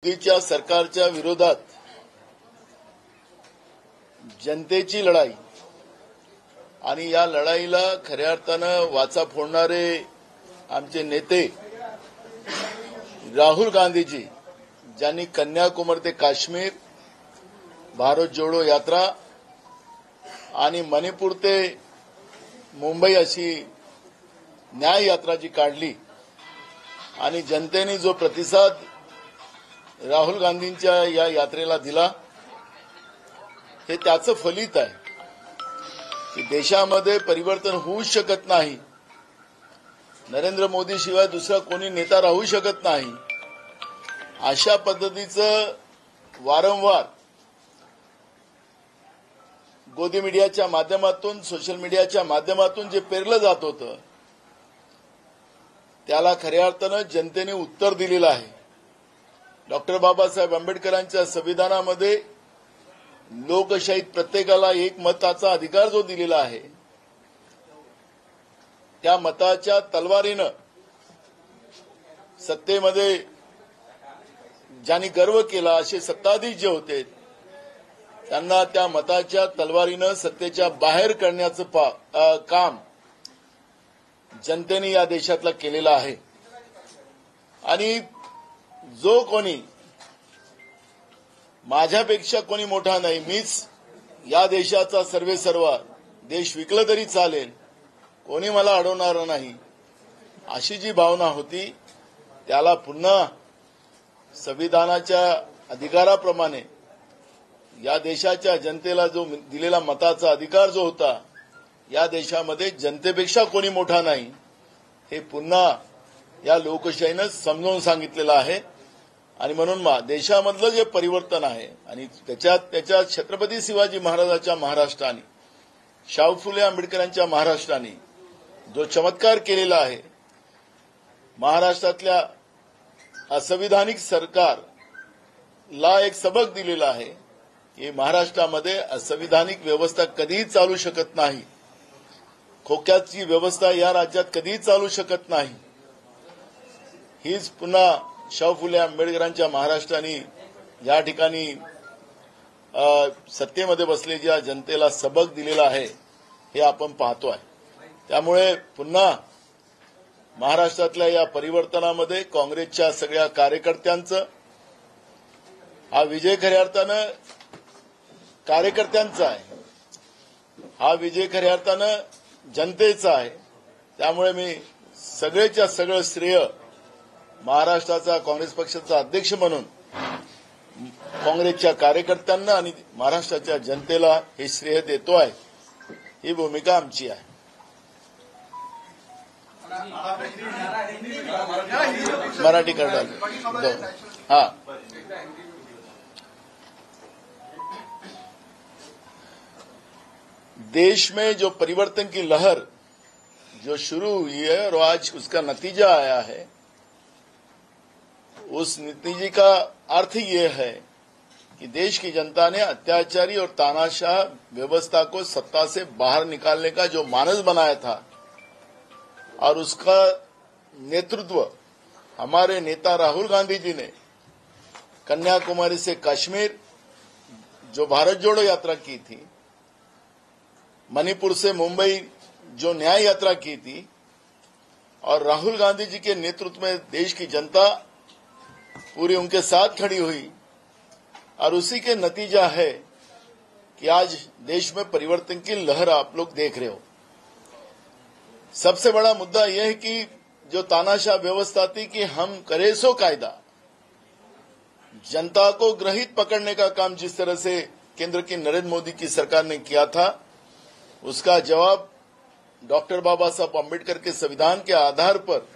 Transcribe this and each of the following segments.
मोदीच्या सरकारच्या विरोधात जनतेची लढाई आणि या लढाईला खऱ्या अर्थानं वाचा फोडणारे आमचे नेते राहुल गांधीजी, ज्यांनी कन्याकुमारी ते काश्मीर, भारत जोडो यात्रा आणि मणिपूर ते मुंबई अशी न्याय यात्रा जी काढली आणि जनतेने जो प्रतिसाद राहुल गांधींच्या या यात्रेला दिला, हे त्याचं फलित आहे की देशामध्ये परिवर्तन होऊ शकत नाही. नरेंद्र मोदी शिवाय दुसरा कोणी नेता राहू शकत नाही. अशा पद्धतीचं वारंवार गोदी मीडियाच्या माध्यमातून, सोशल मीडियाच्या माध्यमातून जे पेरलं जात होतं, त्याला खऱ्या अर्थानं जनतेने उत्तर दिलेलं आहे. डॉक्टर बाबासाहेब आंबेडकरांच्या संविधानामध्ये लोकशाहीत प्रत्येकाला एक मताचा अधिकार जो दिलेला आहे, त्या मताच्या तलवारीनं सत्तेमध्ये ज्यांनी गर्व केला असे सत्ताधीश जे होते, त्यांना त्या मताच्या तलवारीनं सत्तेच्या बाहेर करण्याचं काम जनतेने या देशातला केलेलं आहे. आणि जो कोणी माझ्यापेक्षा कोणी मोठा नाही, मीच या देशाचा सर्वेसर्वा, देश विकला तरी चालेल, कोणी मला अडवणार नाही, अशी जी भावना होती, त्याला पुन्हा संविधानाच्या अधिकाराप्रमाणे या देशाच्या जनतेला जो दिलेला मताचा अधिकार जो होता, या देशामध्ये जनतेपेक्षा कोणी मोठा नाही, हे पुन्हा या लोकशाहीनं समजावून सांगितलेलं आहे. आणि म्हणून देशामधलं जे परिवर्तन आहे आणि त्याच्यात छत्रपती शिवाजी महाराजांच्या महाराष्ट्राने, शाहू फुले आंबेडकरांच्या महाराष्ट्राने जो चमत्कार केलेला आहे, महाराष्ट्रातल्या असंविधानिक सरकारला एक सबक दिलेला आहे की महाराष्ट्रामध्ये असंविधानिक व्यवस्था कधीही चालू शकत नाही. खोक्याची व्यवस्था या राज्यात कधीही चालू शकत नाही. हीच पुन्हा शाहू फुले आंबेडकरांच्या महाराष्ट्राने या ठिकाणी सत्तेमध्ये बसलेल्या जनतेला सबक दिलेला आहे, हे आपण पाहतोय. त्यामुळे पुन्हा महाराष्ट्रातल्या या परिवर्तनामध्ये काँग्रेसच्या सगळ्या कार्यकर्त्यांचं हा विजय खऱ्या अर्थानं कार्यकर्त्यांचा आहे, हा विजय खऱ्या अर्थानं जनतेचा आहे. त्यामुळे मी सगळेच्या सगळं श्रेय महाराष्ट्राचा काँग्रेस पक्षाचा अध्यक्ष म्हणून काँग्रेसच्या कार्यकर्त्यांना आणि महाराष्ट्राच्या जनतेला हे श्रेय देतोय. ही भूमिका आमची आहे. मराठी करणार हा देश में जो परिवर्तन की लहर जो शुरू हुई है और आज उसका नतीजा आया है, उस नतीजे का अर्थ ये है कि देश की जनता ने अत्याचारी और तानाशाह व्यवस्था को सत्ता से बाहर निकालने का जो मानस बनाया था, और उसका नेतृत्व हमारे नेता राहुल गांधी जी ने कन्याकुमारी से कश्मीर जो भारत जोड़ो यात्रा की थी, मणिपुर से मुंबई जो न्याय यात्रा की थी, और राहुल गांधी जी के नेतृत्व में देश की जनता पूरी उनके साथ खड़ी हुई, और उसी के नतीजा है कि आज देश में परिवर्तन की लहर आप लोग देख रहे हो. सबसे बड़ा मुद्दा यह है कि जो तानाशाह व्यवस्था थी कि हम करे सो कायदा, जनता को ग्रहित पकड़ने का काम जिस तरह से केंद्र की नरेंद्र मोदी की सरकार ने किया था, उसका जवाब डॉक्टर बाबा साहब आंबेडकर के संविधान के आधार पर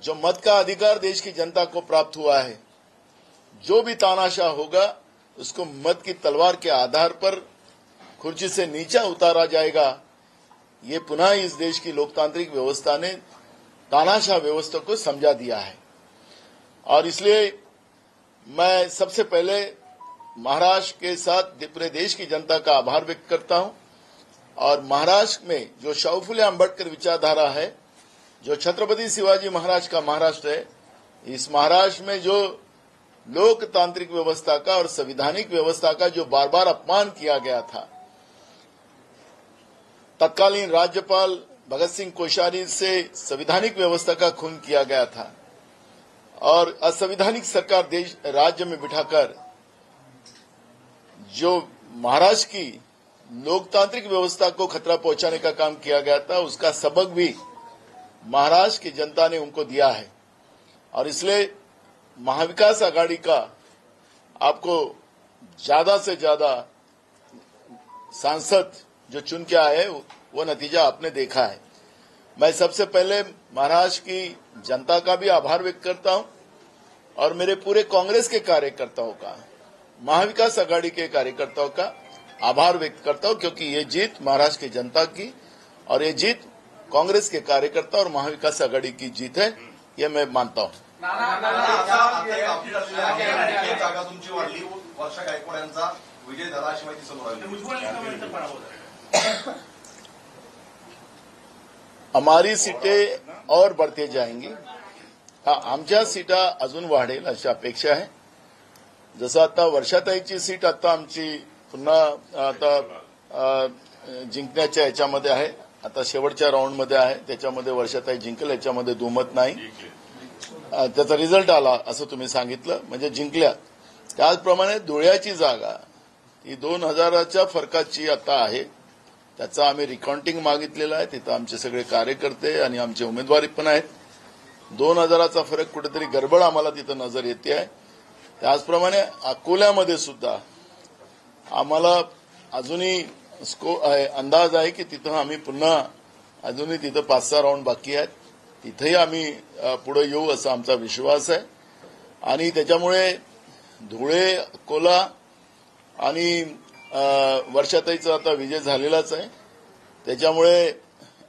जो मत का अधिकार देश की जनता को प्राप्त हुआ है, जो भी तानाशाह होगा उसको मत की तलवार के आधार पर कुर्सी से नीचे उतारा जाएगा. ये पुनः इस देश की लोकतांत्रिक व्यवस्था ने तानाशाह व्यवस्था को समझा दिया है. और इसलिए मैं सबसे पहले महाराष्ट्र के साथ पूरे देश की जनता का आभार व्यक्त करता हूं. और महाराष्ट्र में जो शाहू फुले आंबेडकर विचारधारा है, जो छत्रपति शिवाजी महाराज का महाराष्ट्र है, इस महाराष्ट्र में जो लोकतांत्रिक व्यवस्था का और संवैधानिक व्यवस्था का जो बार बार अपमान किया गया था। तत्कालीन राज्यपाल भगत सिंह कोश्यारी से संवैधानिक व्यवस्था का खून किया गया था और असंवैधानिक सरकार राज्य में बिठाकर जो महाराष्ट्र की लोकतांत्रिक व्यवस्था को खतरा पहुंचाने का काम किया गया था, उसका सबक भी महाराष्ट्र की जनता ने उनको दिया है। और इसलिए महाविकास आघाड़ी का आपको ज्यादा से ज्यादा सांसद जो चुन के आए वो नतीजा आपने देखा है। मैं सबसे पहले महाराष्ट्र की जनता का भी आभार व्यक्त करता हूं और मेरे पूरे कांग्रेस के कार्यकर्ताओं का, महाविकास आघाड़ी के कार्यकर्ताओं का आभार व्यक्त करता हूं, क्योंकि ये जीत महाराष्ट्र की जनता की और ये जीत कांग्रेस के कार्यकर्ता और महाविकास आघाड़ी की जीत है, ये मैं मानता हूं। जागा तुमची वाढली, वर्षा गायकवाड यांचा विजय झाला अशी माहिती समोर आली। हमारी सीटें और बढ़ते जाएंगी। हाँ, आमच्या सीटा अजून वाढेल अशी अपेक्षा आहे। जसं आता वर्षाताईची सीट आता आमची पुन्हा आता जिंकण्याच्या याच्यामध्ये आहे, आता शेवटच्या राऊंडमध्ये आहे, त्याच्यामध्ये वर्षाताई जिंकल, याच्यामध्ये दुमत नाही। त्याचा रिझल्ट आला असं तुम्ही सांगितलं, म्हणजे जिंकल्या। त्याचप्रमाणे धुळ्याची जागा ही 2000च्या फरकाची आता आहे, त्याचा आम्ही रिकाउंटिंग मागितलेलं आहे। तिथं आमचे सगळे कार्यकर्ते आणि आमचे उमेदवारी पण आहेत। 2000चा फरक कुठेतरी गडबड आम्हाला तिथं नजर येते आहे। त्याचप्रमाणे अकोल्यामध्ये सुद्धा आम्हाला अजूनही अंदाज आहे की तिथं आम्ही पुन्हा अजूनही तिथं 5-6 राऊंड बाकी आहेत, तिथेही आम्ही पुढे येऊ असा आमचा विश्वास आहे। आणि त्याच्यामुळे धुळे, अकोला आणि वर्षाताईचा आता विजय झालेलाच आहे, त्याच्यामुळे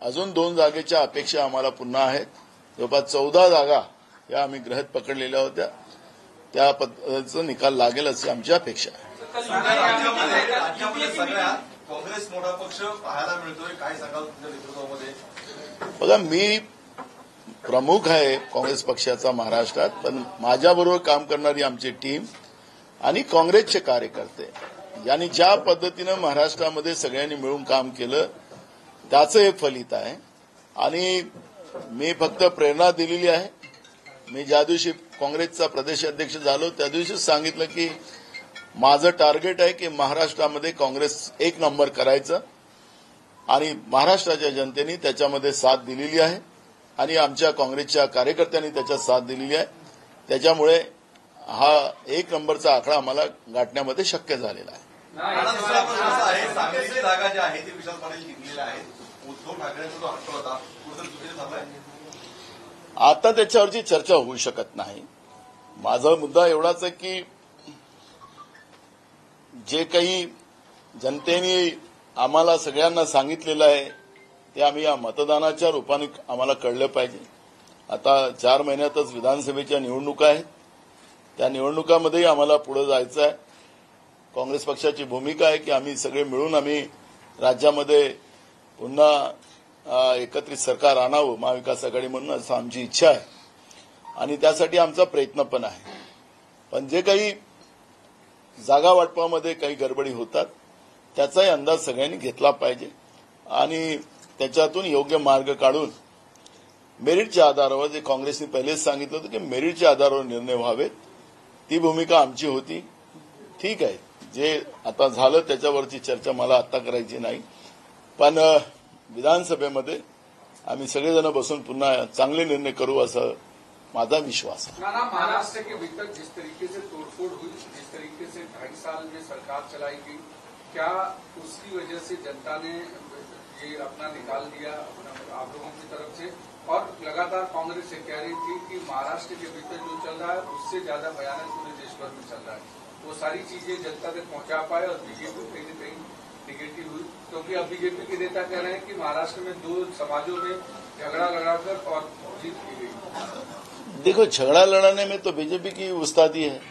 अजून 2 जागेच्या अपेक्षा आम्हाला पुन्हा आहेत। जवळपास 14 जागा या आम्ही गृहीत पकडलेल्या होत्या, त्या पद्धतीचा निकाल लागेल अशी आमची अपेक्षा आहे। राज्यामध्ये सगळ्यात काँग्रेस मोठा पक्ष पाहायला मिळतोय, काय सांगाल तुमच्या नेतृत्वामध्ये? बघा, मी प्रमुख आहे काँग्रेस पक्षाचा महाराष्ट्रात, पण माझ्याबरोबर काम करणारी आमची टीम आणि काँग्रेसचे कार्यकर्ते यांनी ज्या पद्धतीनं महाराष्ट्रामध्ये सगळ्यांनी मिळून काम केलं त्याचं हे फलित आहे। आणि मी फक्त प्रेरणा दिलेली आहे। मी ज्या दिवशी काँग्रेसचा प्रदेशाध्यक्ष झालो त्या दिवशीच सांगितलं की माझं टार्गेट आहे की महाराष्ट्रामध्ये काँग्रेस 1 नंबर करायचं, आणि महाराष्ट्राच्या जनतेने त्याच्यामध्ये साथ दिलेली आहे आणि आमच्या काँग्रेसच्या कार्यकर्त्यांनी त्याच्यात साथ दिलेली आहे। त्याच्यामुळे हा 1 नंबरचा आकडा आम्हाला गाठण्यामध्ये शक्य झालेला आहे। सांगलीची जागा जी आहे ती विशाल पाटील जिंकलेल्या आहेत, उद्धव ठाकरेंचा जो हट्ट होता कुठेतरी चुकीचं झालंय। आता त्याच्यावरची चर्चा होऊ शकत नाही। माझा मुद्दा एवढाच आहे की जे काही जनतेने आम्हाला सगळ्यांना सांगितलेलं आहे ते आम्ही या मतदानाच्या रूपाने आम्हाला कळलं पाहिजे। आता 4 महिन्यातच विधानसभेच्या निवडणुका आहेत, त्या निवडणुकांमध्ये आम्हाला पुढे जायचं आहे। काँग्रेस पक्षाची भूमिका आहे की आम्ही सगळे मिळून आम्ही राज्यामध्ये पुन्हा एकत्रित सरकार आणावं, महाविकास आघाडी म्हणून, असं आमची इच्छा आहे आणि त्यासाठी आमचा प्रयत्न पण आहे। पण जे काही जागा वाटपामध्ये काही गडबडी होतात त्याचाही अंदाज सगळ्यांनी घेतला पाहिजे आणि त्याच्यातून योग्य मार्ग काढून मेरिटच्या आधारावर, जे काँग्रेसने पहिलेच सांगितलं होतं की मेरिटच्या आधारावर निर्णय व्हावेत, ती भूमिका आमची होती। ठीक आहे, जे आता झालं त्याच्यावरची चर्चा मला आता करायची नाही, पण विधानसभेमध्ये आम्ही सगळेजण बसून पुन्हा चांगले निर्णय करू असं माझा विश्वास है। महाराष्ट्र के भीतर जिस तरीके से तोड़फोड़ हुई, जिस तरीके से 2.5 साल में सरकार चलाई गई, क्या उसकी वजह से जनता ने ये अपना निकाल दिया आप लोगों की तरफ से? और लगातार कांग्रेस से कह रही थी कि महाराष्ट्र के भीतर जो चल रहा है उससे ज्यादा भयानक पूरे देश भर में चल रहा है, वो सारी चीजें जनता तक पहुंचा पाए और बीजेपी कहीं न कहीं निगेटिव हुई, क्योंकि अब बीजेपी के नेता कह रहे हैं कि महाराष्ट्र में 2 समाजों में झगड़ा लड़ाकर और जीत की गई। देखो, झगड़ा लड़ाने में तो बीजेपी की उस्तादी है।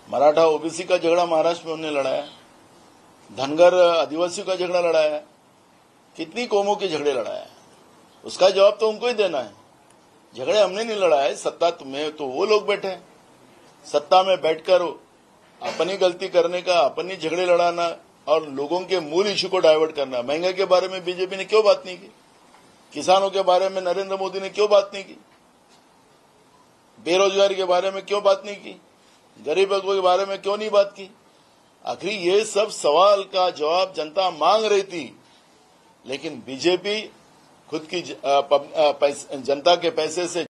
मराठा ओबीसी का झगड़ा महाराष्ट्र में उन्होंने लड़ाया, धनगर आदिवासियों का झगड़ा लड़ाया, कितनी कौमों के झगड़े लड़ाया, उसका जवाब तो उनको ही देना है। झगड़े हमने नहीं लड़ाए, सत्ता में तो वो लोग बैठे हैं, सत्ता में बैठकर अपनी गलती करने का, अपनी झगड़े लड़ाना और लोगों के मूल इश्यू को डाइवर्ट करना। महंगाई के बारे में बीजेपी ने क्यों बात नहीं की? किसानों के बारे में नरेंद्र मोदी ने क्यों बात नहीं की? बेरोजगारी के बारे में क्यों बात नहीं की? गरीबों के बारे में क्यों नहीं बात की? आखिर ये सब सवाल का जवाब जनता मांग रही थी, लेकिन बीजेपी खुद की जनता के पैसे से